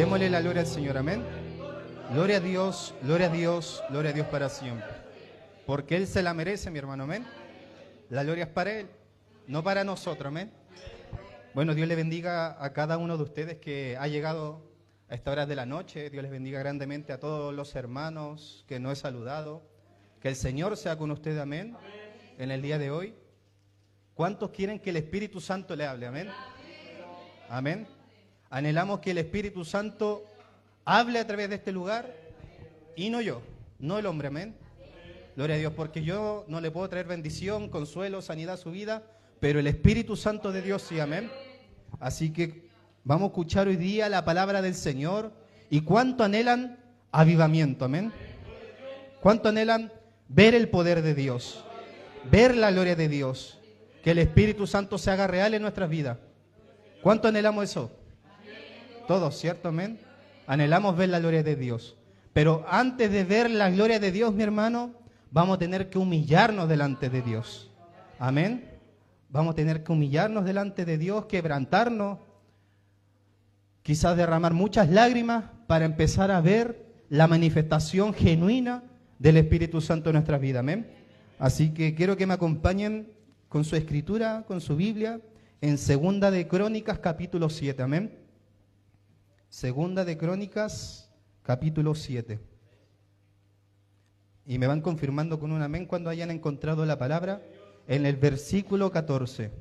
Démosle la gloria al Señor, amén. Gloria a Dios, gloria a Dios, gloria a Dios para siempre. Porque Él se la merece, mi hermano, amén. La gloria es para Él, no para nosotros, amén. Bueno, Dios le bendiga a cada uno de ustedes que ha llegado a esta hora de la noche. Dios les bendiga grandemente a todos los hermanos que no he saludado. Que el Señor sea con ustedes, amén, en el día de hoy. ¿Cuántos quieren que el Espíritu Santo le hable, amén? Amén. Anhelamos que el Espíritu Santo hable a través de este lugar y no yo, no el hombre, amén. Gloria a Dios, porque yo no le puedo traer bendición, consuelo, sanidad a su vida, pero el Espíritu Santo de Dios sí, amén. Así que vamos a escuchar hoy día la palabra del Señor. ¿Y cuánto anhelan avivamiento, amén? ¿Cuánto anhelan ver el poder de Dios, ver la gloria de Dios, que el Espíritu Santo se haga real en nuestras vidas? ¿Cuánto anhelamos eso? Todos, ¿cierto? Amén. Anhelamos ver la gloria de Dios. Pero antes de ver la gloria de Dios, mi hermano, vamos a tener que humillarnos delante de Dios. Amén. Vamos a tener que humillarnos delante de Dios, quebrantarnos, quizás derramar muchas lágrimas para empezar a ver la manifestación genuina del Espíritu Santo en nuestras vidas. Amén. Así que quiero que me acompañen con su escritura, con su Biblia, en Segunda de Crónicas, capítulo 7. Amén. Segunda de Crónicas, capítulo 7. Y me van confirmando con un amén cuando hayan encontrado la palabra en el versículo 14.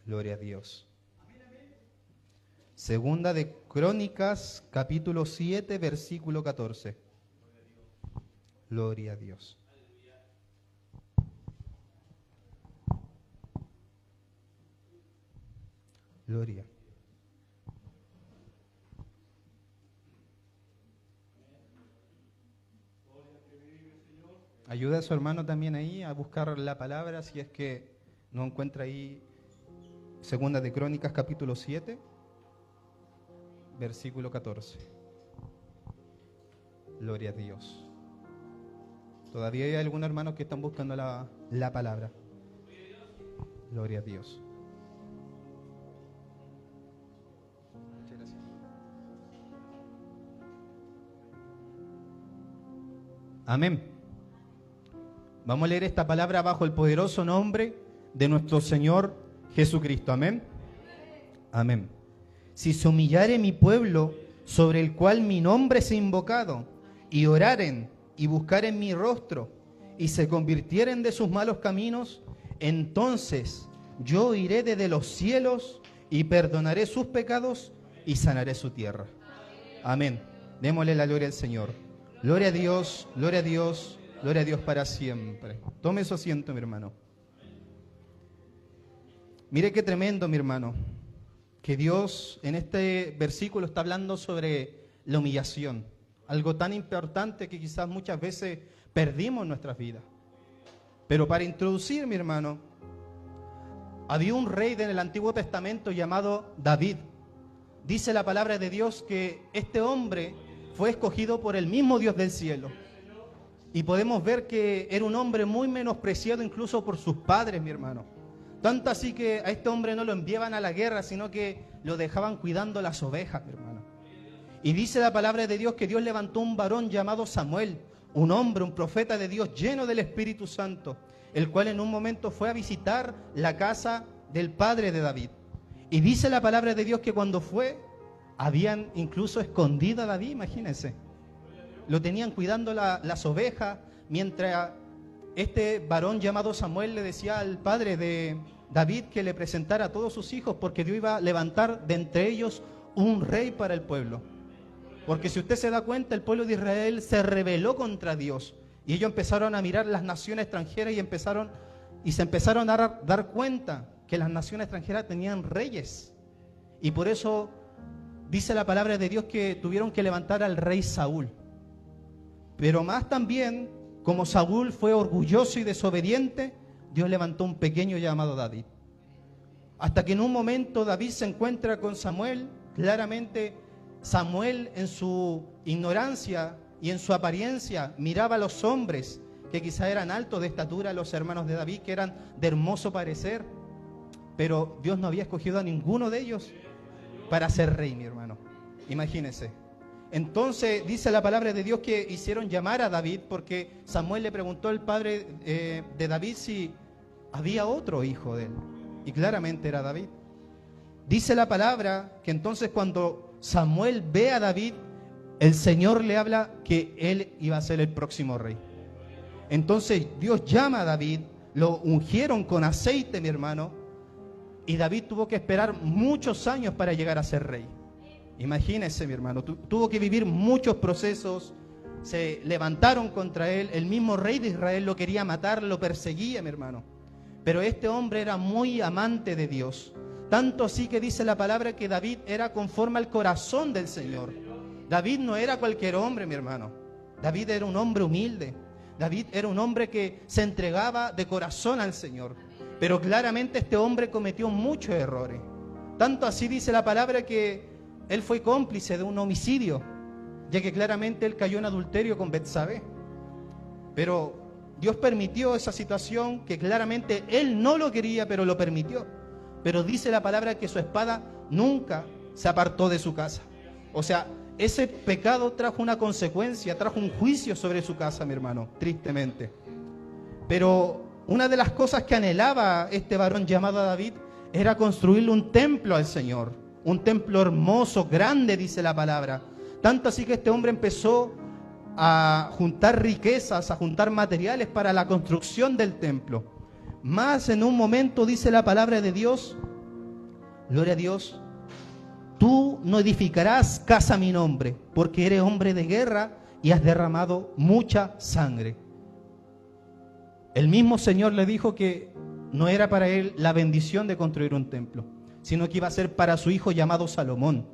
Gloria a Dios. Segunda de Crónicas, capítulo 7, versículo 14. Gloria a Dios. Gloria. Ayuda a su hermano también ahí a buscar la palabra si es que no encuentra ahí. Segunda de Crónicas, capítulo 7, versículo 14. Gloria a Dios. Todavía hay algunos hermanos que están buscando la palabra. Gloria a Dios. Muchas gracias. Amén. Vamos a leer esta palabra bajo el poderoso nombre de nuestro Señor Jesucristo. Amén. Amén. Si se humillare mi pueblo, sobre el cual mi nombre es invocado, y oraren y buscaren mi rostro, y se convirtieren de sus malos caminos, entonces yo iré desde los cielos y perdonaré sus pecados y sanaré su tierra. Amén. Démosle la gloria al Señor. Gloria a Dios, gloria a Dios. Gloria a Dios para siempre. Tome su asiento, mi hermano. Mire qué tremendo, mi hermano, que Dios en este versículo está hablando sobre la humillación. Algo tan importante que quizás muchas veces perdimos en nuestras vidas. Pero para introducir, mi hermano, había un rey en el Antiguo Testamento llamado David. Dice la palabra de Dios que este hombre fue escogido por el mismo Dios del cielo. Y podemos ver que era un hombre muy menospreciado incluso por sus padres, mi hermano. Tanto así que a este hombre no lo enviaban a la guerra, sino que lo dejaban cuidando las ovejas, mi hermano. Y dice la palabra de Dios que Dios levantó un varón llamado Samuel, un hombre, un profeta de Dios lleno del Espíritu Santo, el cual en un momento fue a visitar la casa del padre de David. Y dice la palabra de Dios que cuando fue, habían incluso escondido a David, imagínense. Lo tenían cuidando las ovejas, mientras este varón llamado Samuel le decía al padre de David que le presentara a todos sus hijos, porque Dios iba a levantar de entre ellos un rey para el pueblo. Porque si usted se da cuenta, el pueblo de Israel se rebeló contra Dios, y ellos empezaron a mirar las naciones extranjeras y se empezaron a dar cuenta que las naciones extranjeras tenían reyes. Y por eso dice la palabra de Dios que tuvieron que levantar al rey Saúl. Pero más también, como Saúl fue orgulloso y desobediente, Dios levantó un pequeño llamado David. Hasta que en un momento David se encuentra con Samuel. Claramente Samuel, en su ignorancia y en su apariencia, miraba a los hombres que quizá eran altos de estatura, los hermanos de David, que eran de hermoso parecer. Pero Dios no había escogido a ninguno de ellos. para ser rey, mi hermano. Imagínense. Entonces dice la palabra de Dios que hicieron llamar a David porque Samuel le preguntó al padre de David si había otro hijo de él. Y claramente era David. Dice la palabra que entonces cuando Samuel ve a David, el Señor le habla que él iba a ser el próximo rey. Entonces Dios llama a David, lo ungieron con aceite, mi hermano, y David tuvo que esperar muchos años para llegar a ser rey. Imagínese, mi hermano, tuvo que vivir muchos procesos, se levantaron contra él, el mismo rey de Israel lo quería matar, lo perseguía, mi hermano. Pero este hombre era muy amante de Dios, tanto así que dice la palabra que David era conforme al corazón del Señor. David no era cualquier hombre, mi hermano. David era un hombre humilde. David era un hombre que se entregaba de corazón al Señor. Pero claramente este hombre cometió muchos errores. Tanto así dice la palabra que él fue cómplice de un homicidio, ya que claramente él cayó en adulterio con Betsabé. Pero Dios permitió esa situación que claramente él no lo quería, pero lo permitió. Pero dice la palabra que su espada nunca se apartó de su casa. O sea, ese pecado trajo una consecuencia, trajo un juicio sobre su casa, mi hermano, tristemente. Pero una de las cosas que anhelaba este varón llamado David era construirle un templo al Señor. Un templo hermoso, grande, dice la palabra. Tanto así que este hombre empezó a juntar riquezas, a juntar materiales para la construcción del templo. Más en un momento dice la palabra de Dios, gloria a Dios, tú no edificarás casa a mi nombre, porque eres hombre de guerra y has derramado mucha sangre. El mismo Señor le dijo que no era para él la bendición de construir un templo, sino que iba a ser para su hijo llamado Salomón.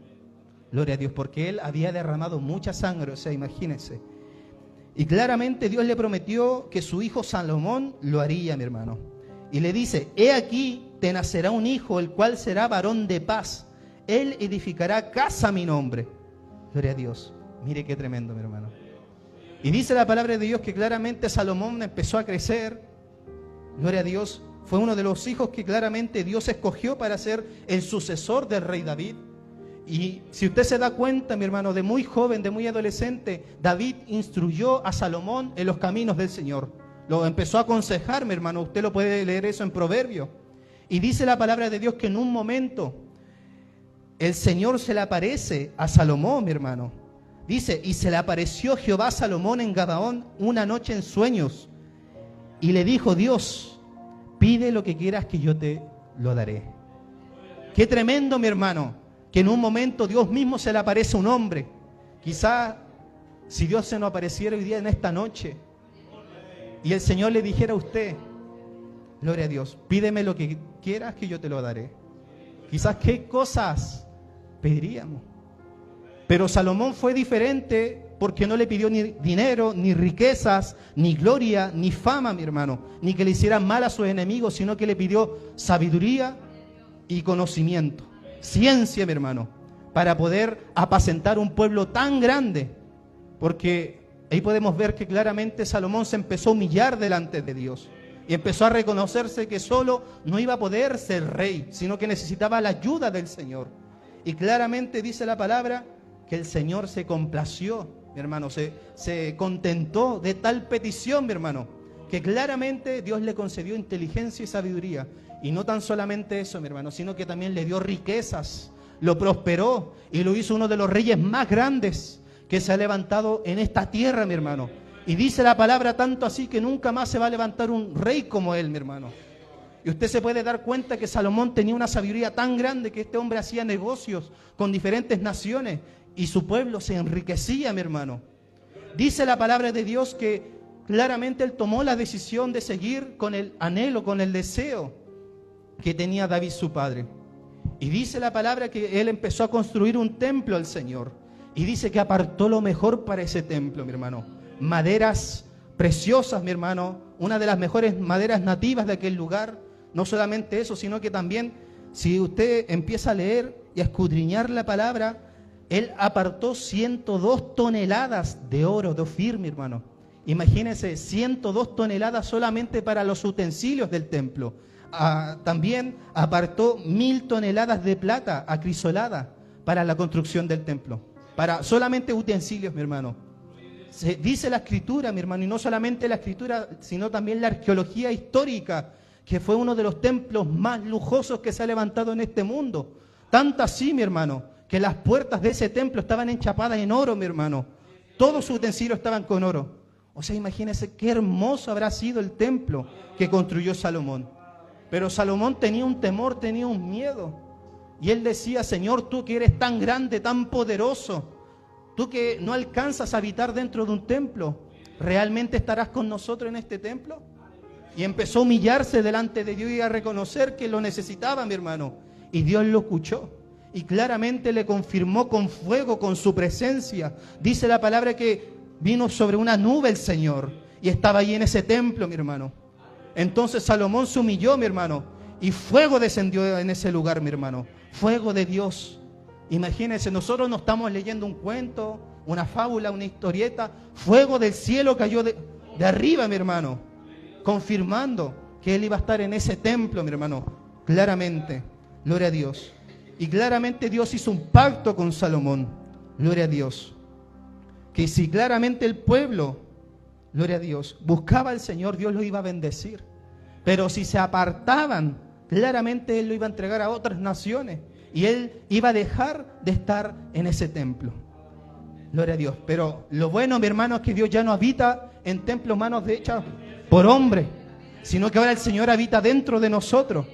Gloria a Dios, porque él había derramado mucha sangre, o sea, imagínense. Y claramente Dios le prometió que su hijo Salomón lo haría, mi hermano. Y le dice, he aquí te nacerá un hijo, el cual será varón de paz. Él edificará casa a mi nombre. Gloria a Dios. Mire qué tremendo, mi hermano. Y dice la palabra de Dios que claramente Salomón empezó a crecer. Gloria a Dios. Fue uno de los hijos que claramente Dios escogió para ser el sucesor del rey David. Y si usted se da cuenta, mi hermano, de muy joven, de muy adolescente, David instruyó a Salomón en los caminos del Señor. Lo empezó a aconsejar, mi hermano. Usted lo puede leer eso en Proverbios. Y dice la palabra de Dios que en un momento el Señor se le aparece a Salomón, mi hermano. Dice, y se le apareció Jehová a Salomón en Gabaón una noche en sueños. Y le dijo Dios, pide lo que quieras que yo te lo daré. Qué tremendo, mi hermano, que en un momento Dios mismo se le aparece a un hombre. Quizá si Dios se nos apareciera hoy día en esta noche y el Señor le dijera a usted, gloria a Dios, pídeme lo que quieras que yo te lo daré. Quizás qué cosas pediríamos. Pero Salomón fue diferente porque no le pidió ni dinero, ni riquezas, ni gloria, ni fama, mi hermano, ni que le hicieran mal a sus enemigos, sino que le pidió sabiduría y conocimiento, ciencia, mi hermano, para poder apacentar un pueblo tan grande. Porque ahí podemos ver que claramente Salomón se empezó a humillar delante de Dios y empezó a reconocerse que solo no iba a poder ser rey, sino que necesitaba la ayuda del Señor. Y claramente dice la palabra que el Señor se complació, mi hermano, se contentó de tal petición, mi hermano, que claramente Dios le concedió inteligencia y sabiduría. Y no tan solamente eso, mi hermano, sino que también le dio riquezas, lo prosperó y lo hizo uno de los reyes más grandes que se ha levantado en esta tierra, mi hermano. Y dice la palabra tanto así que nunca más se va a levantar un rey como él, mi hermano. Y usted se puede dar cuenta que Salomón tenía una sabiduría tan grande que este hombre hacía negocios con diferentes naciones y su pueblo se enriquecía, mi hermano. Dice la palabra de Dios que claramente él tomó la decisión de seguir con el anhelo, con el deseo que tenía David su padre. Y dice la palabra que él empezó a construir un templo al Señor. Y dice que apartó lo mejor para ese templo, mi hermano. Maderas preciosas, mi hermano. Una de las mejores maderas nativas de aquel lugar. No solamente eso, sino que también, si usted empieza a leer y a escudriñar la palabra, él apartó 102 toneladas de oro, de Ofir, mi hermano. Imagínense, 102 toneladas solamente para los utensilios del templo. También apartó 1000 toneladas de plata acrisolada para la construcción del templo, para solamente utensilios, mi hermano. Se dice la Escritura, mi hermano, y no solamente la Escritura, sino también la arqueología histórica, que fue uno de los templos más lujosos que se ha levantado en este mundo. Tanto así, mi hermano, que las puertas de ese templo estaban enchapadas en oro, mi hermano. Todos sus utensilios estaban con oro. O sea, imagínense qué hermoso habrá sido el templo que construyó Salomón. Pero Salomón tenía un temor, tenía un miedo. Y él decía, Señor, tú que eres tan grande, tan poderoso, tú que no alcanzas a habitar dentro de un templo, ¿realmente estarás con nosotros en este templo? Y empezó a humillarse delante de Dios y a reconocer que lo necesitaba, mi hermano. Y Dios lo escuchó. Y claramente le confirmó con fuego, con su presencia. Dice la palabra que vino sobre una nube el Señor y estaba ahí en ese templo, mi hermano. Entonces Salomón se humilló, mi hermano, y fuego descendió en ese lugar, mi hermano. Fuego de Dios. Imagínense, nosotros no estamos leyendo un cuento, una fábula, una historieta. Fuego del cielo cayó de arriba, mi hermano, confirmando que Él iba a estar en ese templo, mi hermano. Claramente, gloria a Dios. Y claramente Dios hizo un pacto con Salomón, gloria a Dios. Que si claramente el pueblo, gloria a Dios, buscaba al Señor, Dios lo iba a bendecir. Pero si se apartaban, claramente Él lo iba a entregar a otras naciones. Y Él iba a dejar de estar en ese templo. Gloria a Dios. Pero lo bueno, mi hermano, es que Dios ya no habita en templos manos hechas por hombres, sino que ahora el Señor habita dentro de nosotros.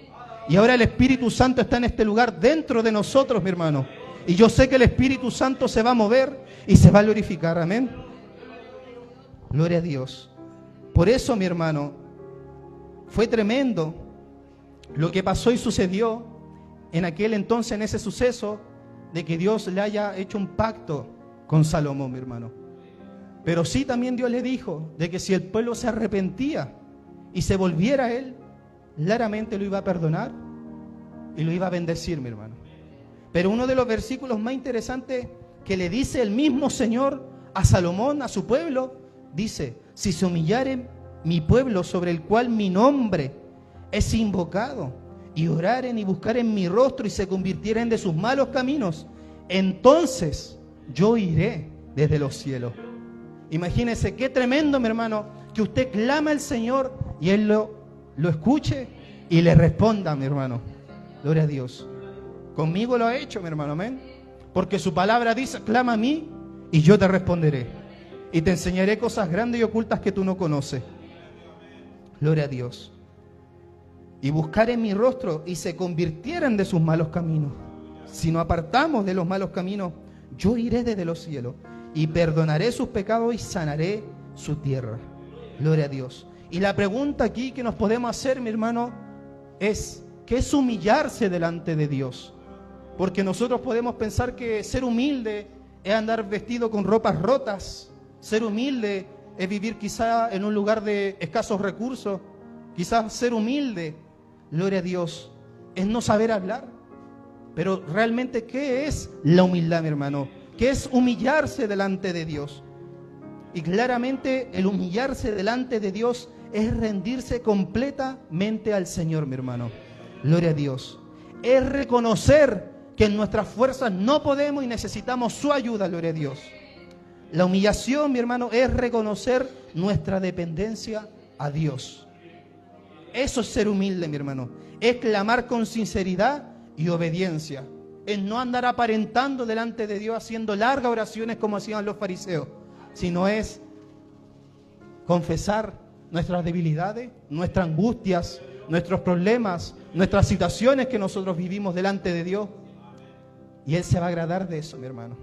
Y ahora el Espíritu Santo está en este lugar dentro de nosotros, mi hermano. Y yo sé que el Espíritu Santo se va a mover y se va a glorificar. Amén. Gloria a Dios. Por eso, mi hermano, fue tremendo lo que pasó y sucedió en aquel entonces, en ese suceso, de que Dios le haya hecho un pacto con Salomón, mi hermano. Pero sí también Dios le dijo de que si el pueblo se arrepentía y se volviera a Él, claramente lo iba a perdonar y lo iba a bendecir, mi hermano. Pero uno de los versículos más interesantes que le dice el mismo Señor a Salomón, a su pueblo, dice, si se humillare mi pueblo sobre el cual mi nombre es invocado, y oraren y buscaren mi rostro y se convirtieren de sus malos caminos, entonces yo iré desde los cielos. Imagínese qué tremendo, mi hermano, que usted clama al Señor y Él lo escuche y le responda, mi hermano. Gloria a Dios. Conmigo lo ha hecho, mi hermano, amén. Porque su palabra dice, clama a mí y yo te responderé. Y te enseñaré cosas grandes y ocultas que tú no conoces. Gloria a Dios. Y buscar en mi rostro y se convirtieran de sus malos caminos. Si nos apartamos de los malos caminos, yo iré desde los cielos y perdonaré sus pecados y sanaré su tierra. Gloria a Dios. Y la pregunta aquí que nos podemos hacer, mi hermano, es ¿qué es humillarse delante de Dios? Porque nosotros podemos pensar que ser humilde es andar vestido con ropas rotas. Ser humilde es vivir quizá en un lugar de escasos recursos. Quizás ser humilde, gloria a Dios, es no saber hablar. Pero realmente, ¿qué es la humildad, mi hermano? ¿Qué es humillarse delante de Dios? Y claramente el humillarse delante de Dios es rendirse completamente al Señor, mi hermano. Gloria a Dios. Es reconocer que en nuestras fuerzas no podemos y necesitamos su ayuda, gloria a Dios. La humillación, mi hermano, es reconocer nuestra dependencia a Dios. Eso es ser humilde, mi hermano. Es clamar con sinceridad y obediencia. Es no andar aparentando delante de Dios haciendo largas oraciones como hacían los fariseos, sino es confesar nuestras debilidades, nuestras angustias, nuestros problemas, nuestras situaciones que nosotros vivimos delante de Dios. Y Él se va a agradar de eso, mi hermano.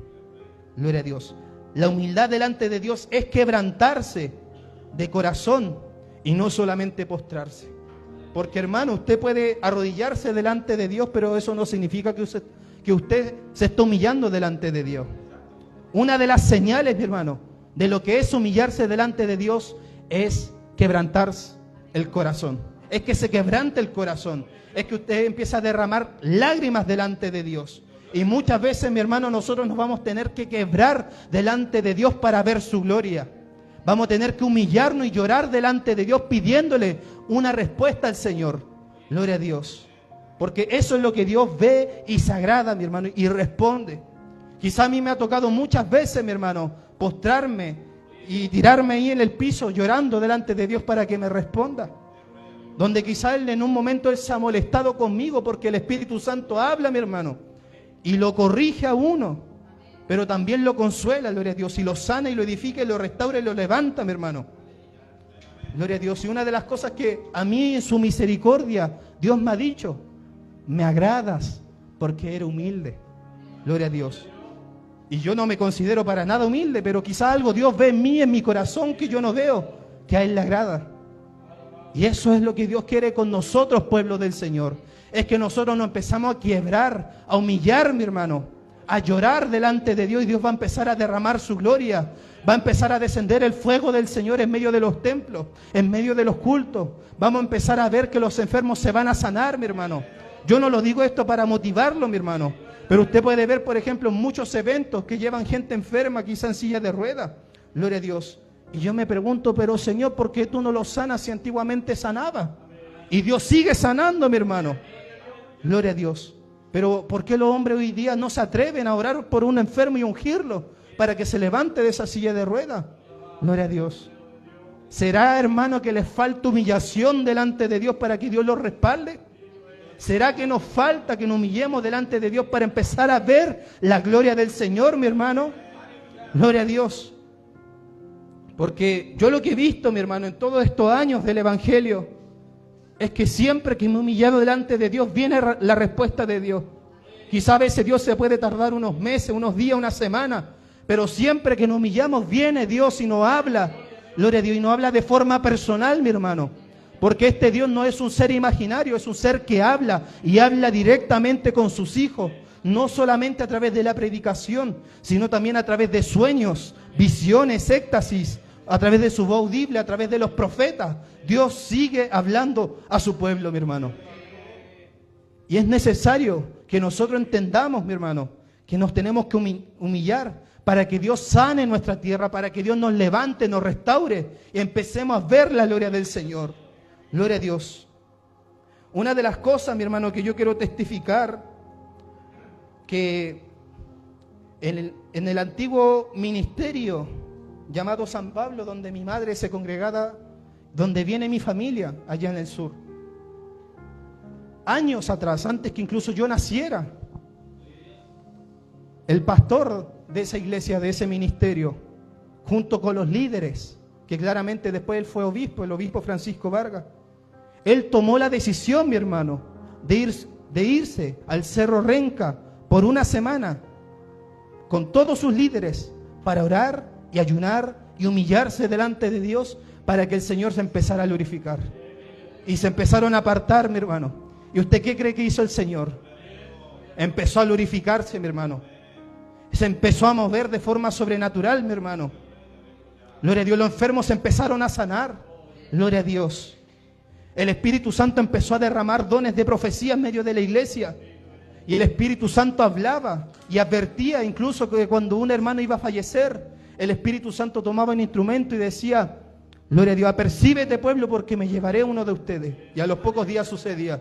Gloria a Dios. La humildad delante de Dios es quebrantarse de corazón y no solamente postrarse. Porque, hermano, usted puede arrodillarse delante de Dios, pero eso no significa que usted se está humillando delante de Dios. Una de las señales, mi hermano, de lo que es humillarse delante de Dios es quebrantarse el corazón. Es que se quebrante el corazón. Es que usted empieza a derramar lágrimas delante de Dios. Y muchas veces, mi hermano, nosotros nos vamos a tener que quebrar delante de Dios para ver su gloria. Vamos a tener que humillarnos y llorar delante de Dios pidiéndole una respuesta al Señor. Gloria a Dios. Porque eso es lo que Dios ve y se agrada, mi hermano, y responde. Quizá a mí me ha tocado muchas veces, mi hermano, postrarme y tirarme ahí en el piso llorando delante de Dios para que me responda. Donde quizá en un momento Él se ha molestado conmigo porque el Espíritu Santo habla, mi hermano, y lo corrige a uno, pero también lo consuela, gloria a Dios, y lo sana y lo edifica y lo restaura y lo levanta, mi hermano. Gloria a Dios. Y una de las cosas que a mí en su misericordia Dios me ha dicho: me agradas porque eres humilde. Gloria a Dios. Y yo no me considero para nada humilde, pero quizá algo Dios ve en mí, en mi corazón, que yo no veo, que a Él le agrada. Y eso es lo que Dios quiere con nosotros, pueblo del Señor. Es que nosotros nos empezamos a quiebrar, a humillar, mi hermano, a llorar delante de Dios, y Dios va a empezar a derramar su gloria. Va a empezar a descender el fuego del Señor en medio de los templos, en medio de los cultos. Vamos a empezar a ver que los enfermos se van a sanar, mi hermano. Yo no lo digo esto para motivarlo, mi hermano, pero usted puede ver, por ejemplo, muchos eventos que llevan gente enferma, quizá en silla de ruedas. Gloria a Dios. Y yo me pregunto, pero Señor, ¿por qué tú no los sanas si antiguamente sanaba? Y Dios sigue sanando, mi hermano. Gloria a Dios. Pero ¿por qué los hombres hoy día no se atreven a orar por un enfermo y ungirlo para que se levante de esa silla de ruedas? Gloria a Dios. ¿Será, hermano, que les falta humillación delante de Dios para que Dios los respalde? ¿Será que nos falta que nos humillemos delante de Dios para empezar a ver la gloria del Señor, mi hermano? Gloria a Dios. Porque yo lo que he visto, mi hermano, en todos estos años del Evangelio, es que siempre que me he humillado delante de Dios, viene la respuesta de Dios. Quizá a veces Dios se puede tardar unos meses, unos días, una semana, pero siempre que nos humillamos, viene Dios y nos habla. Gloria a Dios, y nos habla de forma personal, mi hermano. Porque este Dios no es un ser imaginario, es un ser que habla y habla directamente con sus hijos. No solamente a través de la predicación, sino también a través de sueños, visiones, éxtasis, a través de su voz audible, a través de los profetas. Dios sigue hablando a su pueblo, mi hermano. Y es necesario que nosotros entendamos, mi hermano, que nos tenemos que humillar para que Dios sane nuestra tierra, para que Dios nos levante, nos restaure y empecemos a ver la gloria del Señor. Gloria a Dios. Una de las cosas, mi hermano, que yo quiero testificar, que en el antiguo ministerio llamado San Pablo, donde mi madre se congregaba, donde viene mi familia, allá en el sur, años atrás, antes que incluso yo naciera, el pastor de esa iglesia, de ese ministerio, junto con los líderes, que claramente después él fue obispo, el obispo Francisco Vargas, él tomó la decisión, mi hermano, de irse al Cerro Renca por una semana con todos sus líderes para orar y ayunar y humillarse delante de Dios para que el Señor se empezara a glorificar. Y se empezaron a apartar, mi hermano. ¿Y usted qué cree que hizo el Señor? Empezó a glorificarse, mi hermano. Se empezó a mover de forma sobrenatural, mi hermano. Gloria a Dios, los enfermos se empezaron a sanar. Gloria a Dios. El Espíritu Santo empezó a derramar dones de profecía en medio de la iglesia. Y el Espíritu Santo hablaba y advertía incluso que cuando un hermano iba a fallecer, el Espíritu Santo tomaba un instrumento y decía: gloria a Dios, apercíbete, pueblo, porque me llevaré uno de ustedes. Y a los pocos días sucedía.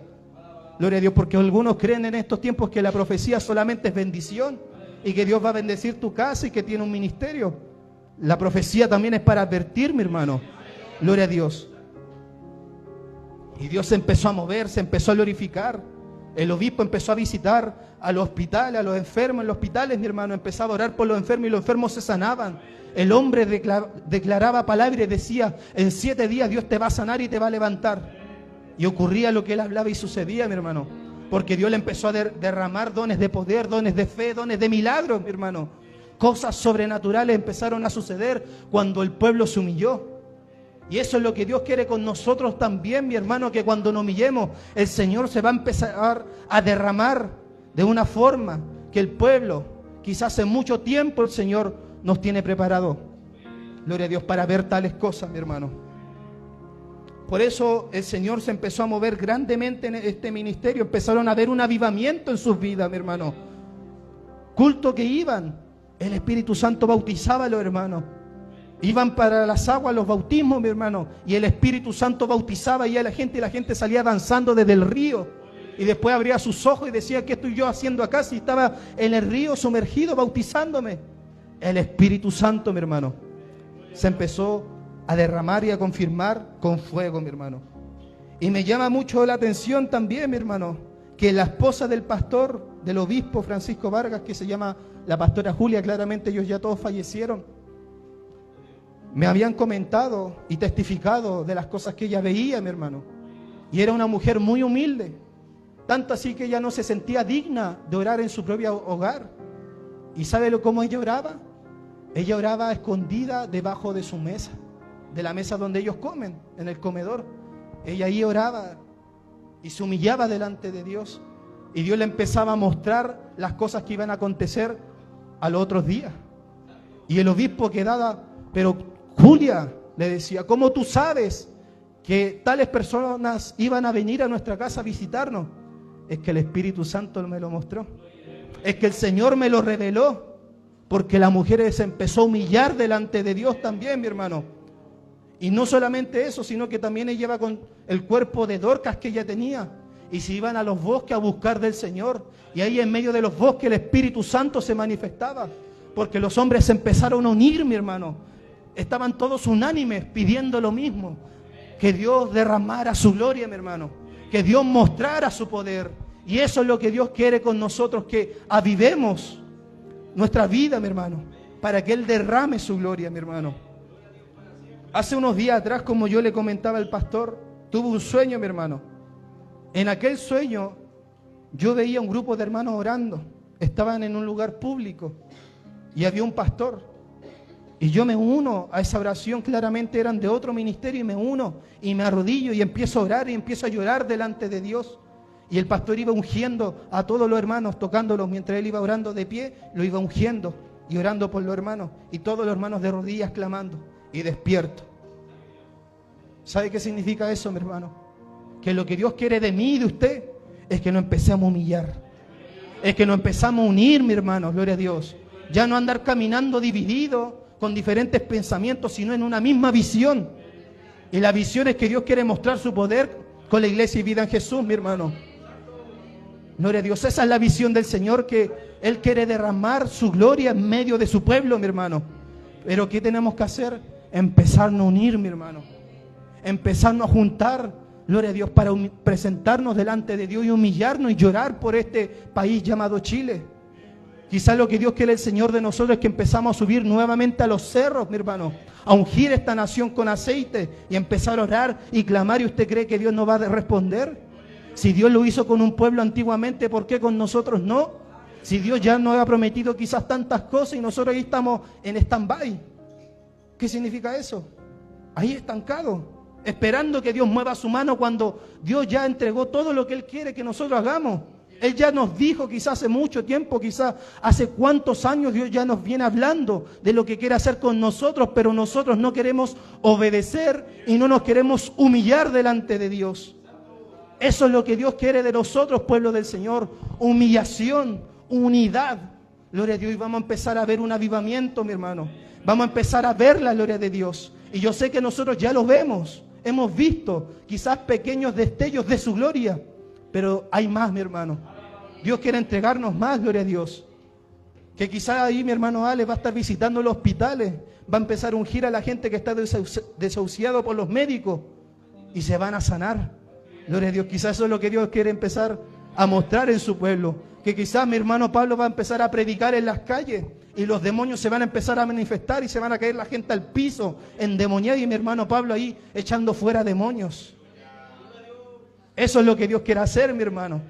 Gloria a Dios, porque algunos creen en estos tiempos que la profecía solamente es bendición y que Dios va a bendecir tu casa y que tiene un ministerio. La profecía también es para advertir, mi hermano. Gloria a Dios. Y Dios se empezó a mover, se empezó a glorificar. El obispo empezó a visitar a los hospitales, a los enfermos en los hospitales, mi hermano. Empezaba a orar por los enfermos y los enfermos se sanaban. El hombre declaraba palabras y decía: en 7 días Dios te va a sanar y te va a levantar. Y ocurría lo que él hablaba y sucedía, mi hermano. Porque Dios le empezó a derramar dones de poder, dones de fe, dones de milagros, mi hermano. Cosas sobrenaturales empezaron a suceder cuando el pueblo se humilló. Y eso es lo que Dios quiere con nosotros también, mi hermano, que cuando nos humillemos, el Señor se va a empezar a derramar de una forma que el pueblo, quizás hace mucho tiempo el Señor nos tiene preparado. Gloria a Dios, para ver tales cosas, mi hermano. Por eso el Señor se empezó a mover grandemente en este ministerio. Empezaron a ver un avivamiento en sus vidas, mi hermano. Culto que iban, el Espíritu Santo bautizaba a los hermanos. Iban para las aguas, los bautismos, mi hermano, y el Espíritu Santo bautizaba y a la gente salía danzando desde el río. Y después abría sus ojos y decía, ¿qué estoy yo haciendo acá si estaba en el río sumergido bautizándome? El Espíritu Santo, mi hermano, se empezó a derramar y a confirmar con fuego, mi hermano. Y me llama mucho la atención también, mi hermano, que la esposa del pastor, del obispo Francisco Vargas, que se llama la pastora Julia, claramente ellos ya todos fallecieron, me habían comentado y testificado de las cosas que ella veía, mi hermano. Y era una mujer muy humilde, tanto así que ella no se sentía digna de orar en su propio hogar. ¿Y sabe cómo ella oraba? Ella oraba escondida debajo de su mesa, de la mesa donde ellos comen, en el comedor. Ella ahí oraba y se humillaba delante de Dios. Y Dios le empezaba a mostrar las cosas que iban a acontecer a los otros días. Y el obispo quedaba, pero Julia, le decía, ¿cómo tú sabes que tales personas iban a venir a nuestra casa a visitarnos? Es que el Espíritu Santo me lo mostró. Es que el Señor me lo reveló. Porque la mujer se empezó a humillar delante de Dios también, mi hermano. Y no solamente eso, sino que también ella iba con el cuerpo de Dorcas que ella tenía. Y se iban a los bosques a buscar del Señor. Y ahí en medio de los bosques el Espíritu Santo se manifestaba. Porque los hombres se empezaron a unir, mi hermano. Estaban todos unánimes pidiendo lo mismo. Que Dios derramara su gloria, mi hermano. Que Dios mostrara su poder. Y eso es lo que Dios quiere con nosotros, que avivemos nuestra vida, mi hermano, para que Él derrame su gloria, mi hermano. Hace unos días atrás, como yo le comentaba al pastor, tuve un sueño, mi hermano. En aquel sueño yo veía un grupo de hermanos orando. Estaban en un lugar público y había un pastor. Y yo me uno a esa oración, claramente eran de otro ministerio, y me uno y me arrodillo y empiezo a orar y empiezo a llorar delante de Dios. Y el pastor iba ungiendo a todos los hermanos, tocándolos mientras él iba orando de pie, lo iba ungiendo y orando por los hermanos. Y todos los hermanos de rodillas clamando y despierto. ¿Sabe qué significa eso, mi hermano? Que lo que Dios quiere de mí y de usted es que nos empecemos a humillar. Es que nos empezamos a unir, mi hermano, gloria a Dios. Ya no andar caminando divididos con diferentes pensamientos, sino en una misma visión. Y la visión es que Dios quiere mostrar su poder con la iglesia y vida en Jesús, mi hermano. Gloria a Dios, esa es la visión del Señor, que Él quiere derramar su gloria en medio de su pueblo, mi hermano. Pero ¿qué tenemos que hacer? Empezarnos a unir, mi hermano. Empezarnos a juntar, gloria a Dios, para presentarnos delante de Dios y humillarnos y llorar por este país llamado Chile. Quizás lo que Dios quiere el Señor de nosotros es que empezamos a subir nuevamente a los cerros, mi hermano, a ungir esta nación con aceite y empezar a orar y clamar. ¿Y usted cree que Dios no va a responder? Si Dios lo hizo con un pueblo antiguamente, ¿por qué con nosotros no? Si Dios ya nos ha prometido quizás tantas cosas y nosotros ahí estamos en stand-by. ¿Qué significa eso? Ahí estancado, esperando que Dios mueva su mano cuando Dios ya entregó todo lo que Él quiere que nosotros hagamos. Él ya nos dijo, quizás hace mucho tiempo, quizás hace cuántos años, Dios ya nos viene hablando de lo que quiere hacer con nosotros, pero nosotros no queremos obedecer y no nos queremos humillar delante de Dios. Eso es lo que Dios quiere de nosotros, pueblo del Señor. Humillación, unidad. Gloria a Dios. Y vamos a empezar a ver un avivamiento, mi hermano. Vamos a empezar a ver la gloria de Dios. Y yo sé que nosotros ya lo vemos. Hemos visto quizás pequeños destellos de su gloria. Pero hay más, mi hermano. Dios quiere entregarnos más, gloria a Dios. Que quizás ahí mi hermano Ale va a estar visitando los hospitales. Va a empezar a ungir a la gente que está desahuciado por los médicos. Y se van a sanar. Gloria a Dios, quizás eso es lo que Dios quiere empezar a mostrar en su pueblo. Que quizás mi hermano Pablo va a empezar a predicar en las calles y los demonios se van a empezar a manifestar y se van a caer la gente al piso endemoniada, y mi hermano Pablo ahí echando fuera demonios. Eso es lo que Dios quiere hacer, mi hermano.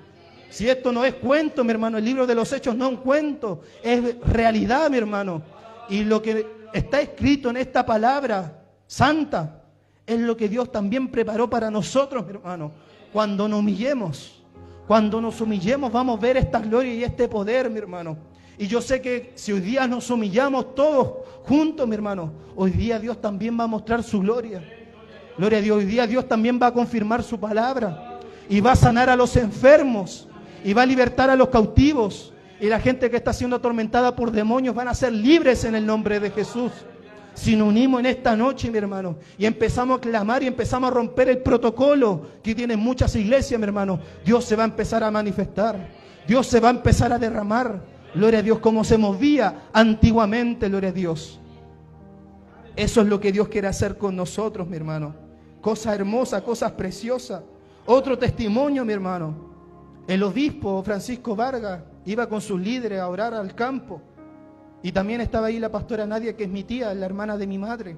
Si esto no es cuento, mi hermano, el libro de los Hechos no es un cuento, es realidad, mi hermano. Y lo que está escrito en esta palabra santa es lo que Dios también preparó para nosotros, mi hermano. Cuando nos humillemos, vamos a ver esta gloria y este poder, mi hermano. Y yo sé que si hoy día nos humillamos todos juntos, mi hermano, hoy día Dios también va a mostrar su gloria. Gloria a Dios, hoy día Dios también va a confirmar su palabra. Y va a sanar a los enfermos. Y va a libertar a los cautivos. Y la gente que está siendo atormentada por demonios van a ser libres en el nombre de Jesús. Si nos unimos en esta noche, mi hermano, y empezamos a clamar y empezamos a romper el protocolo que tienen muchas iglesias, mi hermano, Dios se va a empezar a manifestar. Dios se va a empezar a derramar. Gloria a Dios, como se movía antiguamente, gloria a Dios. Eso es lo que Dios quiere hacer con nosotros, mi hermano. Cosas hermosas, cosas preciosas. Otro testimonio, mi hermano. El obispo Francisco Vargas iba con sus líderes a orar al campo. Y también estaba ahí la pastora Nadia, que es mi tía, la hermana de mi madre.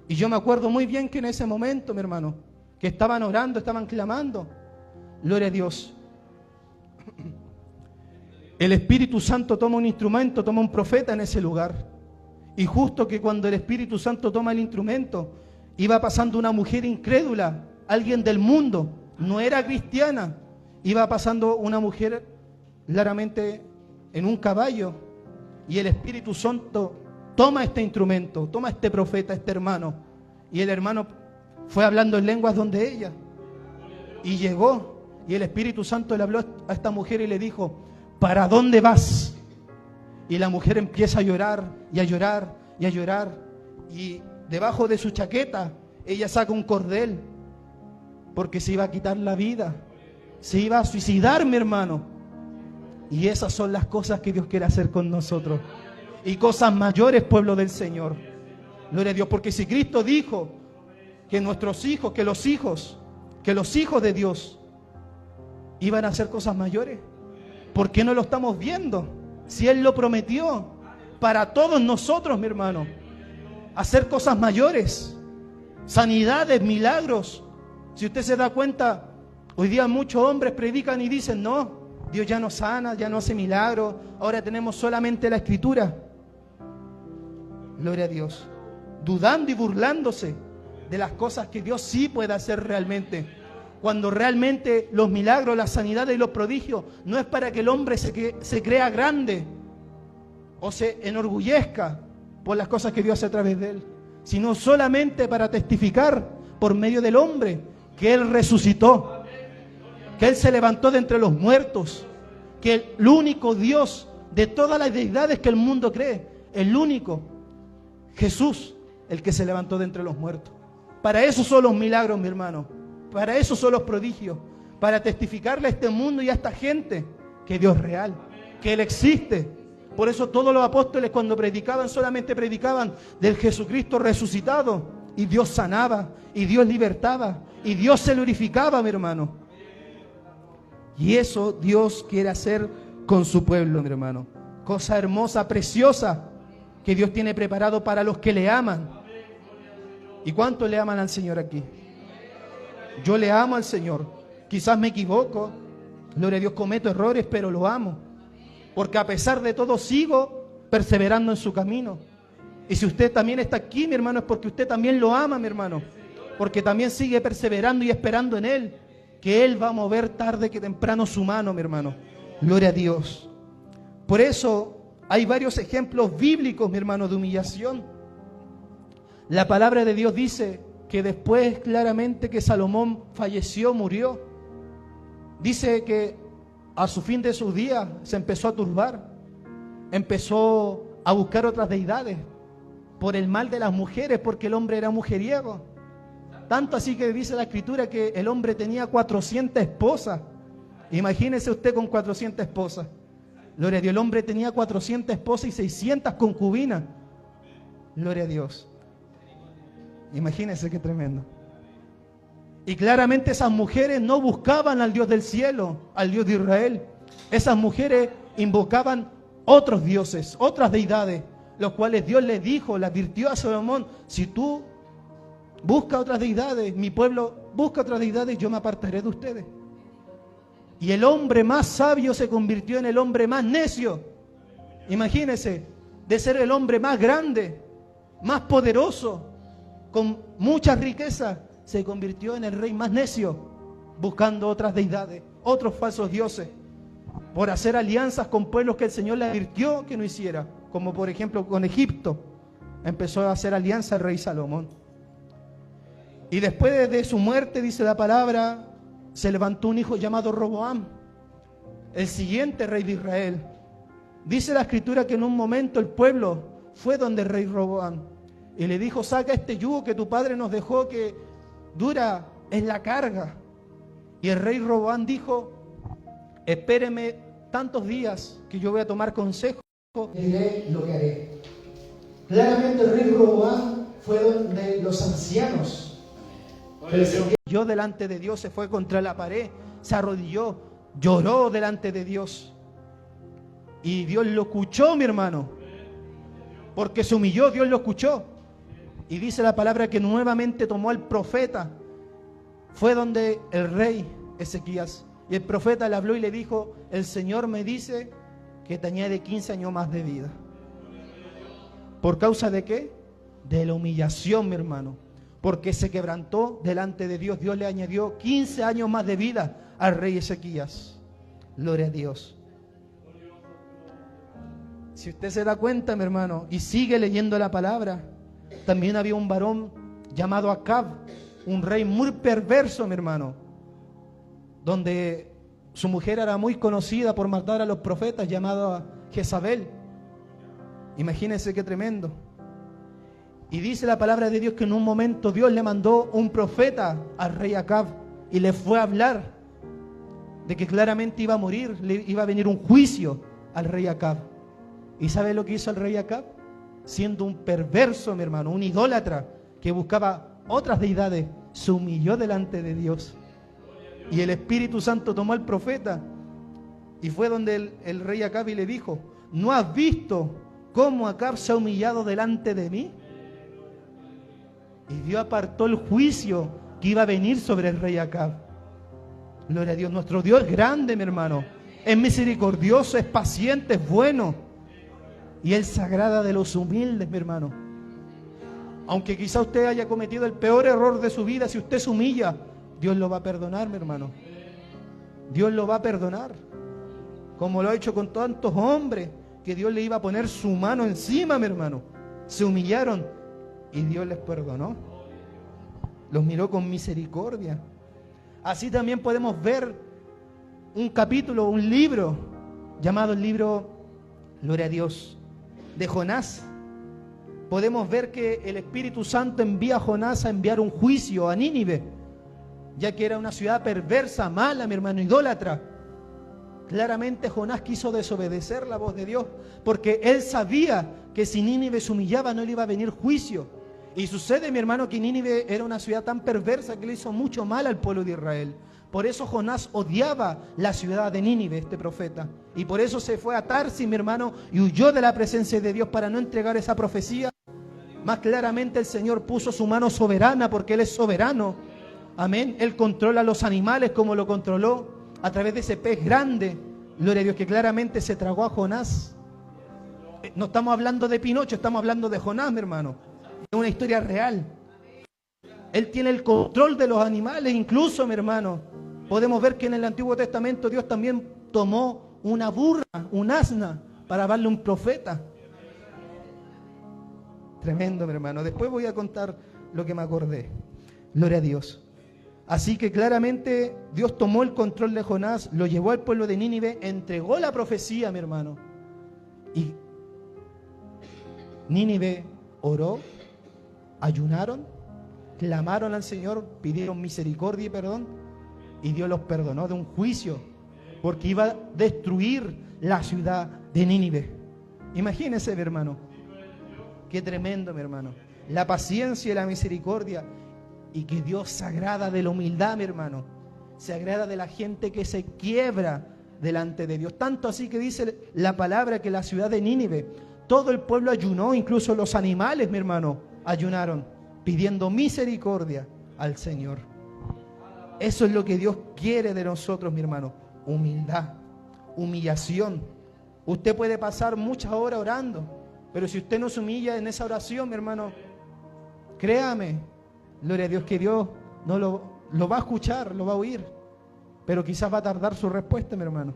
Y yo me acuerdo muy bien que en ese momento, mi hermano, que estaban orando, estaban clamando. Gloria a Dios. El Espíritu Santo toma un instrumento, toma un profeta en ese lugar. Y justo que cuando el Espíritu Santo toma el instrumento, iba pasando una mujer incrédula, alguien del mundo, no era cristiana. Iba pasando una mujer claramente en un caballo. Y el Espíritu Santo toma este instrumento, toma este profeta, este hermano. Y el hermano fue hablando en lenguas donde ella. Y llegó. Y el Espíritu Santo le habló a esta mujer y le dijo: ¿para dónde vas? Y la mujer empieza a llorar y a llorar y a llorar. Y debajo de su chaqueta ella saca un cordel, porque se iba a quitar la vida. Se iba a suicidar, mi hermano. Y esas son las cosas que Dios quiere hacer con nosotros. Y cosas mayores, pueblo del Señor. Gloria a Dios, porque si Cristo dijo que nuestros hijos, que los hijos de Dios iban a hacer cosas mayores, ¿por qué no lo estamos viendo? Si Él lo prometió para todos nosotros, mi hermano, hacer cosas mayores, sanidades, milagros. Si usted se da cuenta, hoy día muchos hombres predican y dicen: no, Dios ya no sana, ya no hace milagros, ahora tenemos solamente la Escritura. Gloria a Dios. Dudando y burlándose de las cosas que Dios sí puede hacer realmente. Cuando realmente los milagros, las sanidades y los prodigios no es para que el hombre se crea grande o se enorgullezca por las cosas que Dios hace a través de él, sino solamente para testificar por medio del hombre que Él resucitó, que Él se levantó de entre los muertos, que el único Dios de todas las deidades que el mundo cree, el único, Jesús, el que se levantó de entre los muertos. Para eso son los milagros, mi hermano. Para eso son los prodigios. Para testificarle a este mundo y a esta gente que Dios es real, que Él existe. Por eso todos los apóstoles, cuando predicaban, solamente predicaban del Jesucristo resucitado. Y Dios sanaba, y Dios libertaba, y Dios se glorificaba, mi hermano. Y eso Dios quiere hacer con su pueblo, mi hermano. Cosa hermosa, preciosa, que Dios tiene preparado para los que le aman. ¿Y cuántos le aman al Señor aquí? Yo le amo al Señor. Quizás me equivoco, gloria a Dios, cometo errores, pero lo amo. Porque a pesar de todo sigo perseverando en su camino. Y si usted también está aquí, mi hermano, es porque usted también lo ama, mi hermano. Porque también sigue perseverando y esperando en Él, que Él va a mover tarde que temprano su mano, mi hermano. Gloria a Dios. Por eso hay varios ejemplos bíblicos, mi hermano, de humillación. La palabra de Dios dice que después claramente que Salomón falleció, murió. Dice que a su fin de sus días se empezó a turbar. Empezó a buscar otras deidades por el mal de las mujeres, porque el hombre era mujeriego. Tanto así que dice la Escritura que el hombre tenía 400 esposas. Imagínese usted con 400 esposas. Gloria a Dios, el hombre tenía 400 esposas y 600 concubinas. Gloria a Dios. Imagínense qué tremendo. Y claramente esas mujeres no buscaban al Dios del cielo, al Dios de Israel. Esas mujeres invocaban otros dioses, otras deidades, los cuales Dios les dijo, le advirtió a Salomón: si tú buscas otras deidades, mi pueblo busca otras deidades, yo me apartaré de ustedes. Y el hombre más sabio se convirtió en el hombre más necio. Imagínense, de ser el hombre más grande, más poderoso, con mucha riqueza, se convirtió en el rey más necio, buscando otras deidades, otros falsos dioses, por hacer alianzas con pueblos que el Señor le advirtió que no hiciera, como por ejemplo con Egipto. Empezó a hacer alianza el rey Salomón. Y después de su muerte, dice la palabra, se levantó un hijo llamado Roboam, el siguiente rey de Israel. Dice la Escritura que en un momento el pueblo fue donde el rey Roboam y le dijo, saca este yugo que tu padre nos dejó, que dura es la carga. Y el rey Roboam dijo, espéreme tantos días que yo voy a tomar consejo y diré lo que haré. Claramente el rey Roboam fue donde los ancianos. Yo delante de Dios, se fue contra la pared, se arrodilló, lloró delante de Dios. Y Dios lo escuchó, mi hermano. Porque se humilló, Dios lo escuchó. Y dice la palabra que nuevamente tomó al profeta. Fue donde el rey Ezequías. Y el profeta le habló y le dijo, el Señor me dice que te añade 15 años más de vida. ¿Por causa de qué? De la humillación, mi hermano. Porque se quebrantó delante de Dios. Dios le añadió 15 años más de vida al rey Ezequías. Gloria a Dios. Si usted se da cuenta, mi hermano, y sigue leyendo la palabra, también había un varón llamado Acab, un rey muy perverso, mi hermano, donde su mujer era muy conocida por matar a los profetas, llamado Jezabel. Imagínense qué tremendo. Y dice la palabra de Dios que en un momento Dios le mandó un profeta al rey Acab y le fue a hablar de que claramente iba a morir, le iba a venir un juicio al rey Acab. ¿Y sabe lo que hizo el rey Acab? Siendo un perverso, mi hermano, un idólatra que buscaba otras deidades, se humilló delante de Dios. Y el Espíritu Santo tomó al profeta y fue donde el rey Acab y le dijo, ¿no has visto cómo Acab se ha humillado delante de mí? Y Dios apartó el juicio que iba a venir sobre el rey Acab. Gloria a Dios. Nuestro Dios es grande, mi hermano. Es misericordioso, es paciente, es bueno. Y Él se agrada de los humildes, mi hermano. Aunque quizá usted haya cometido el peor error de su vida, si usted se humilla, Dios lo va a perdonar, mi hermano. Dios lo va a perdonar. Como lo ha hecho con tantos hombres, que Dios le iba a poner su mano encima, mi hermano. Se humillaron y Dios les perdonó. Los miró con misericordia. Así también podemos ver un capítulo, un libro, llamado el libro, gloria a Dios, de Jonás. Podemos ver que el Espíritu Santo envía a Jonás a enviar un juicio a Nínive, ya que era una ciudad perversa, mala, mi hermano, idólatra. Claramente Jonás quiso desobedecer la voz de Dios, porque él sabía que si Nínive se humillaba no le iba a venir juicio. Y sucede, mi hermano, que Nínive era una ciudad tan perversa que le hizo mucho mal al pueblo de Israel. Por eso Jonás odiaba la ciudad de Nínive, este profeta. Y por eso se fue a Tarsis, mi hermano, y huyó de la presencia de Dios para no entregar esa profecía. Más claramente el Señor puso su mano soberana, porque Él es soberano. Amén. Él controla los animales como lo controló a través de ese pez grande. Gloria a Dios, que claramente se tragó a Jonás. No estamos hablando de Pinocho, estamos hablando de Jonás, mi hermano. Es una historia real. Él tiene el control de los animales, incluso, mi hermano. Podemos ver que en el Antiguo Testamento Dios también tomó una burra, un asna, para darle un profeta. Tremendo, mi hermano. Después voy a contar lo que me acordé. Gloria a Dios. Así que claramente Dios tomó el control de Jonás, lo llevó al pueblo de Nínive, entregó la profecía, mi hermano. Y Nínive oró, ayunaron, clamaron al Señor, pidieron misericordia y perdón, y Dios los perdonó de un juicio, porque iba a destruir la ciudad de Nínive. Imagínense, mi hermano, qué tremendo, mi hermano, la paciencia y la misericordia, y que Dios se agrada de la humildad, mi hermano, se agrada de la gente que se quiebra delante de Dios. Tanto así que dice la palabra que la ciudad de Nínive, todo el pueblo ayunó, incluso los animales, mi hermano, ayunaron, pidiendo misericordia al Señor. Eso es lo que Dios quiere de nosotros, mi hermano. Humildad, humillación. Usted puede pasar muchas horas orando, pero si usted no se humilla en esa oración, mi hermano, créame, gloria a Dios, que Dios no lo va a escuchar, lo va a oír, pero quizás va a tardar su respuesta, mi hermano.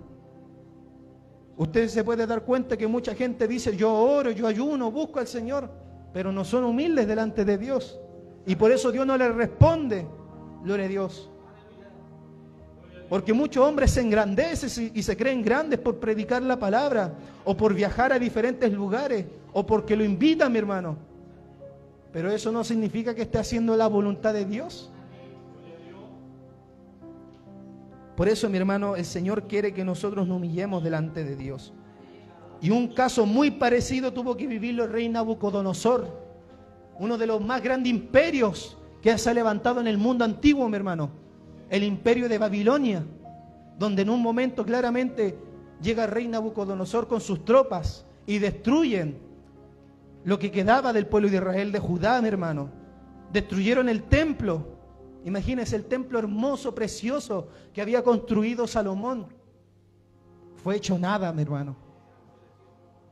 Usted se puede dar cuenta que mucha gente dice, yo oro, yo ayuno, busco al Señor, pero no son humildes delante de Dios. Y por eso Dios no les responde, gloria a Dios. Porque muchos hombres se engrandecen y se creen grandes por predicar la palabra, o por viajar a diferentes lugares, o porque lo invitan, mi hermano. Pero eso no significa que esté haciendo la voluntad de Dios. Por eso, mi hermano, el Señor quiere que nosotros nos humillemos delante de Dios. Y un caso muy parecido tuvo que vivirlo el rey Nabucodonosor, uno de los más grandes imperios que se ha levantado en el mundo antiguo, mi hermano. El imperio de Babilonia, donde en un momento claramente llega el rey Nabucodonosor con sus tropas y destruyen lo que quedaba del pueblo de Israel, de Judá, mi hermano. Destruyeron el templo. Imagínense el templo hermoso, precioso que había construido Salomón. Fue hecho nada, mi hermano.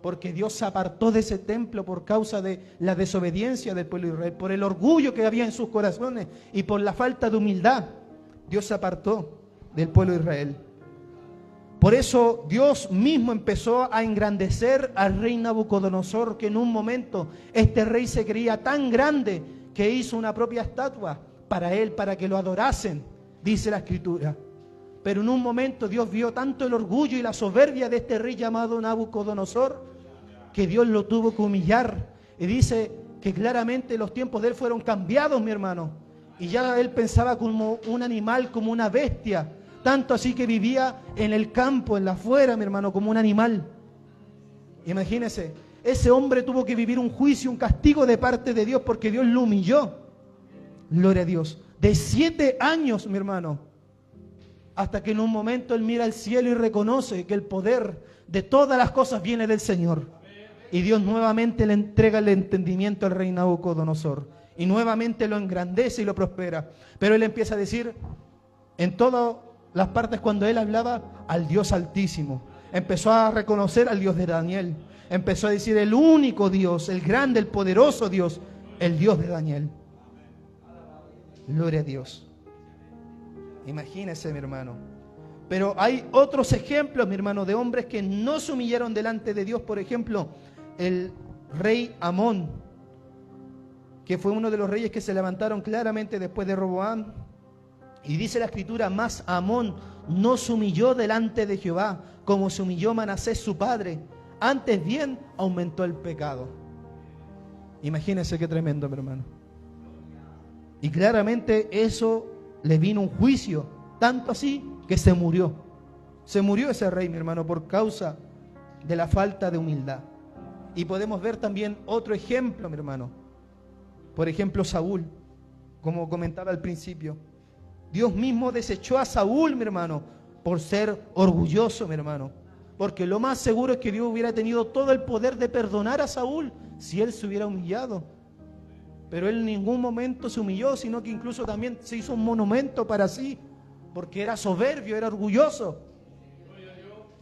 Porque Dios se apartó de ese templo por causa de la desobediencia del pueblo de Israel, por el orgullo que había en sus corazones y por la falta de humildad. Dios se apartó del pueblo de Israel. Por eso Dios mismo empezó a engrandecer al rey Nabucodonosor, que en un momento este rey se creía tan grande que hizo una propia estatua para él, para que lo adorasen, dice la Escritura. Pero en un momento Dios vio tanto el orgullo y la soberbia de este rey llamado Nabucodonosor, que Dios lo tuvo que humillar. Y dice que claramente los tiempos de él fueron cambiados, mi hermano. Y ya él pensaba como un animal, como una bestia. Tanto así que vivía en el campo, en la afuera, mi hermano, como un animal. Imagínese, ese hombre tuvo que vivir un juicio, un castigo de parte de Dios, porque Dios lo humilló. Gloria a Dios. De 7 años, mi hermano, hasta que en un momento él mira al cielo y reconoce que el poder de todas las cosas viene del Señor. Y Dios nuevamente le entrega el entendimiento al rey Nabucodonosor. Y nuevamente lo engrandece y lo prospera. Pero él empieza a decir en todas las partes cuando él hablaba al Dios Altísimo. Empezó a reconocer al Dios de Daniel. Empezó a decir el único Dios, el grande, el poderoso Dios, el Dios de Daniel. Gloria a Dios. Imagínese, mi hermano. Pero hay otros ejemplos, mi hermano, de hombres que no se humillaron delante de Dios. Por ejemplo, el rey Amón, que fue uno de los reyes que se levantaron claramente después de Roboam. Y dice la Escritura, más Amón no se humilló delante de Jehová, como se humilló Manasés su padre. Antes bien aumentó el pecado. Imagínense qué tremendo, mi hermano. Y claramente eso le vino un juicio, tanto así que se murió. Se murió ese rey, mi hermano, por causa de la falta de humildad. Y podemos ver también otro ejemplo, mi hermano. Por ejemplo, Saúl, como comentaba al principio. Dios mismo desechó a Saúl, mi hermano, por ser orgulloso, mi hermano. Porque lo más seguro es que Dios hubiera tenido todo el poder de perdonar a Saúl si él se hubiera humillado. Pero él en ningún momento se humilló, sino que incluso también se hizo un monumento para sí, porque era soberbio, era orgulloso.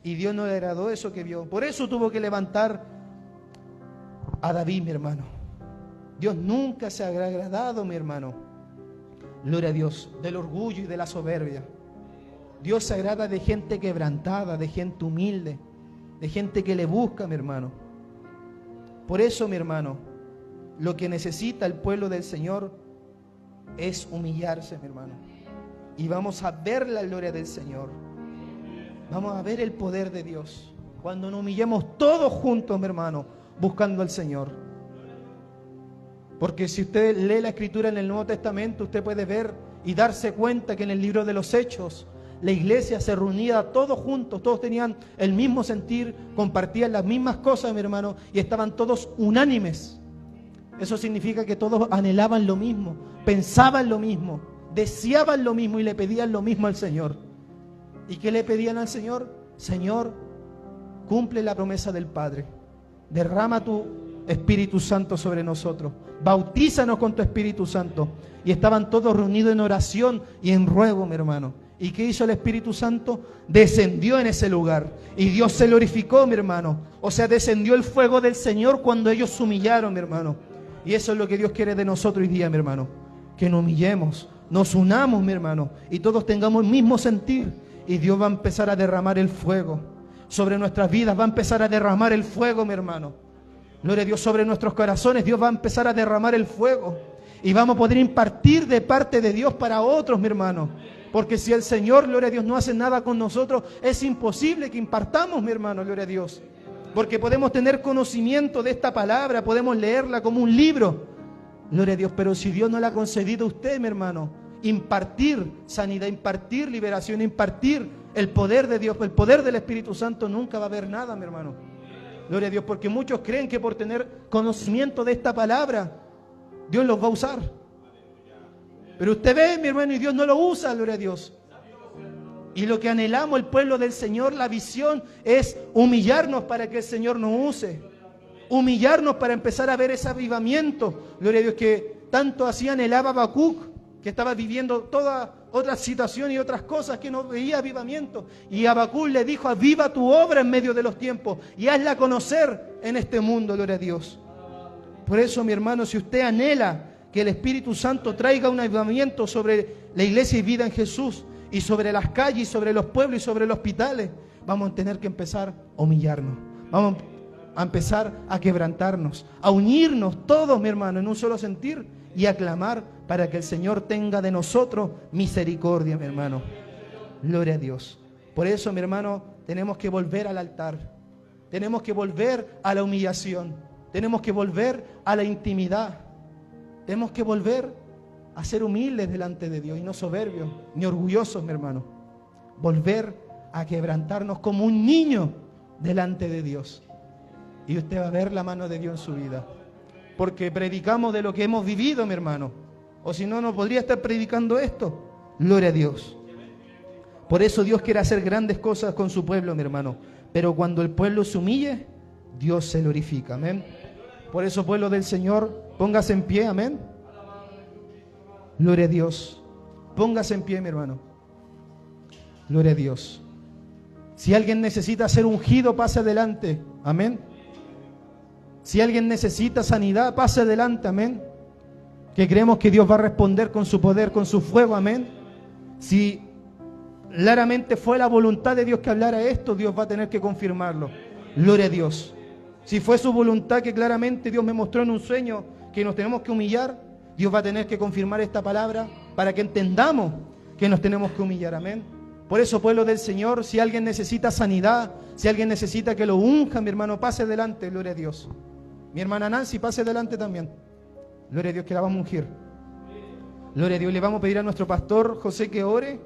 Y Dios no le agradó eso que vio. Por eso tuvo que levantar a David, mi hermano. Dios nunca se ha agradado, mi hermano. Gloria a Dios, del orgullo y de la soberbia. Dios se agrada de gente quebrantada, de gente humilde, de gente que le busca, mi hermano. Por eso, mi hermano, lo que necesita el pueblo del Señor es humillarse, mi hermano. Y vamos a ver la gloria del Señor. Vamos a ver el poder de Dios cuando nos humillemos todos juntos, mi hermano, buscando al Señor. Porque si usted lee la Escritura en el Nuevo Testamento, usted puede ver y darse cuenta que en el libro de los Hechos la iglesia se reunía todos juntos, todos tenían el mismo sentir, compartían las mismas cosas, mi hermano, y estaban todos unánimes. Eso significa que todos anhelaban lo mismo, pensaban lo mismo, deseaban lo mismo y le pedían lo mismo al Señor. ¿Y qué le pedían al Señor? Señor, cumple la promesa del Padre. Derrama tu Espíritu Santo sobre nosotros. Bautízanos con tu Espíritu Santo. Y estaban todos reunidos en oración y en ruego, mi hermano. ¿Y qué hizo el Espíritu Santo? Descendió en ese lugar. Y Dios se glorificó, mi hermano. O sea, descendió el fuego del Señor cuando ellos se humillaron, mi hermano. Y eso es lo que Dios quiere de nosotros hoy día, mi hermano. Que nos humillemos, nos unamos, mi hermano. Y todos tengamos el mismo sentir. Y Dios va a empezar a derramar el fuego. Sobre nuestras vidas va a empezar a derramar el fuego, mi hermano. Gloria a Dios, sobre nuestros corazones Dios va a empezar a derramar el fuego. Y vamos a poder impartir de parte de Dios para otros, mi hermano. Porque si el Señor, gloria a Dios, no hace nada con nosotros, es imposible que impartamos, mi hermano, gloria a Dios. Porque podemos tener conocimiento de esta palabra, podemos leerla como un libro. Gloria a Dios. Pero si Dios no le ha concedido a usted, mi hermano, impartir sanidad, impartir liberación, impartir el poder de Dios, el poder del Espíritu Santo, nunca va a haber nada, mi hermano. Gloria a Dios, porque muchos creen que por tener conocimiento de esta palabra, Dios los va a usar. Pero usted ve, mi hermano, y Dios no lo usa, gloria a Dios. Y lo que anhelamos el pueblo del Señor, la visión, es humillarnos para que el Señor nos use. Humillarnos para empezar a ver ese avivamiento, gloria a Dios, que tanto así anhelaba Habacuc, que estaba viviendo toda otra situación y otras cosas, que no veía avivamiento. Y Habacuc le dijo: aviva tu obra en medio de los tiempos y hazla conocer en este mundo, gloria a Dios. Por eso, mi hermano, si usted anhela que el Espíritu Santo traiga un avivamiento sobre la iglesia y vida en Jesús, y sobre las calles, y sobre los pueblos, y sobre los hospitales, vamos a tener que empezar a humillarnos. Vamos a empezar a quebrantarnos, a unirnos todos, mi hermano, en un solo sentir, y a clamar para que el Señor tenga de nosotros misericordia, mi hermano. Gloria a Dios. Por eso, mi hermano, tenemos que volver al altar. Tenemos que volver a la humillación. Tenemos que volver a la intimidad. Tenemos que volver a ser humildes delante de Dios y no soberbios ni orgullosos, mi hermano. Volver a quebrantarnos como un niño delante de Dios. Y usted va a ver la mano de Dios en su vida. Porque predicamos de lo que hemos vivido, mi hermano. O si no, no podría estar predicando esto. Gloria a Dios. Por eso Dios quiere hacer grandes cosas con su pueblo, mi hermano. Pero cuando el pueblo se humille, Dios se glorifica. Amén. Por eso, pueblo del Señor, póngase en pie. Amén. Gloria a Dios. Póngase en pie, mi hermano. Gloria a Dios. Si alguien necesita ser ungido, pase adelante. Amén. Si alguien necesita sanidad, pase adelante. Amén. Que creemos que Dios va a responder con su poder, con su fuego. Amén. Si claramente fue la voluntad de Dios que hablara esto, Dios va a tener que confirmarlo. Gloria a Dios. Si fue su voluntad que claramente Dios me mostró en un sueño que nos tenemos que humillar, Dios va a tener que confirmar esta palabra para que entendamos que nos tenemos que humillar. Amén. Por eso, pueblo del Señor, si alguien necesita sanidad, si alguien necesita que lo unja, mi hermano, pase adelante. Gloria a Dios. Mi hermana Nancy, pase adelante también. Gloria a Dios, que la vamos a ungir. Gloria a Dios. Le vamos a pedir a nuestro pastor José que ore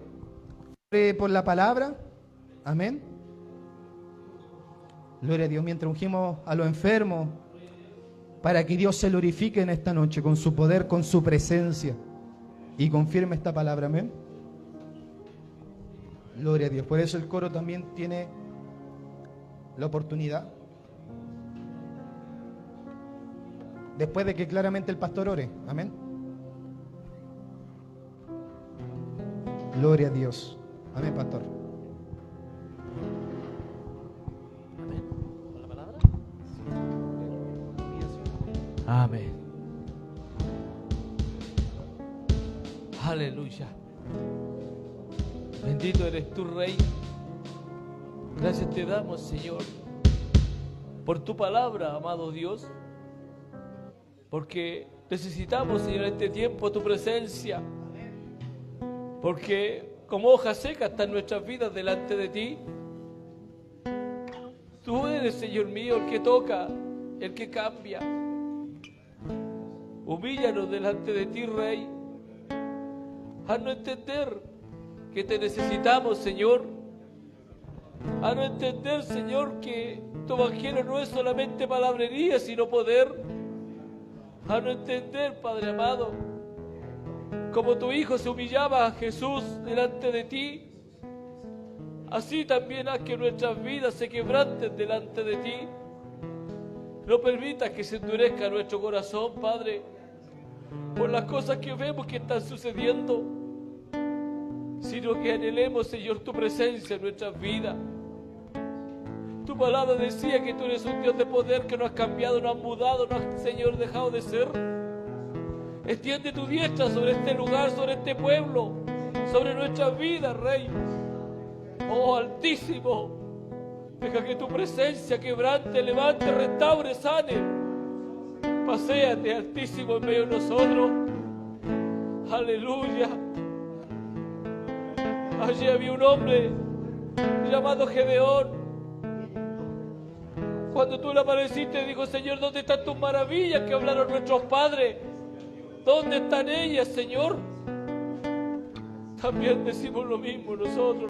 por la palabra. Amén. Gloria a Dios. Mientras ungimos a los enfermos, para que Dios se glorifique en esta noche con su poder, con su presencia, y confirme esta palabra. Amén. Gloria a Dios. Por eso el coro también tiene la oportunidad, después de que claramente el pastor ore. Amén. Gloria a Dios. Amén, pastor. Amén. ¿Con la palabra? Amén. Aleluya. Bendito eres tu Rey. Gracias te damos, Señor, por tu palabra, amado Dios, porque necesitamos, Señor, en este tiempo tu presencia, porque como hoja seca están nuestras vidas delante de ti. Tú eres, Señor mío, el que toca, el que cambia. Humíllanos delante de ti, Rey. Haznos entender que te necesitamos, Señor. Haznos entender, Señor, que tu evangelio no es solamente palabrería, sino poder. Haznos entender, Padre amado, como tu Hijo se humillaba a Jesús delante de ti, así también haz que nuestras vidas se quebranten delante de ti. No permitas que se endurezca nuestro corazón, Padre, por las cosas que vemos que están sucediendo, sino que anhelemos, Señor, tu presencia en nuestras vidas. Tu palabra decía que tú eres un Dios de poder, que no has cambiado, no has mudado, no has, Señor, dejado de ser. Extiende tu diestra sobre este lugar, sobre este pueblo, sobre nuestras vidas, Rey. Oh Altísimo, deja que tu presencia quebrante, levante, restaure, sane. Paséate, Altísimo, en medio de nosotros. Aleluya. Allí había un hombre llamado Gedeón. Cuando tú le apareciste, dijo: Señor, ¿dónde están tus maravillas que hablaron nuestros padres? ¿Dónde están ellas, Señor? También decimos lo mismo nosotros.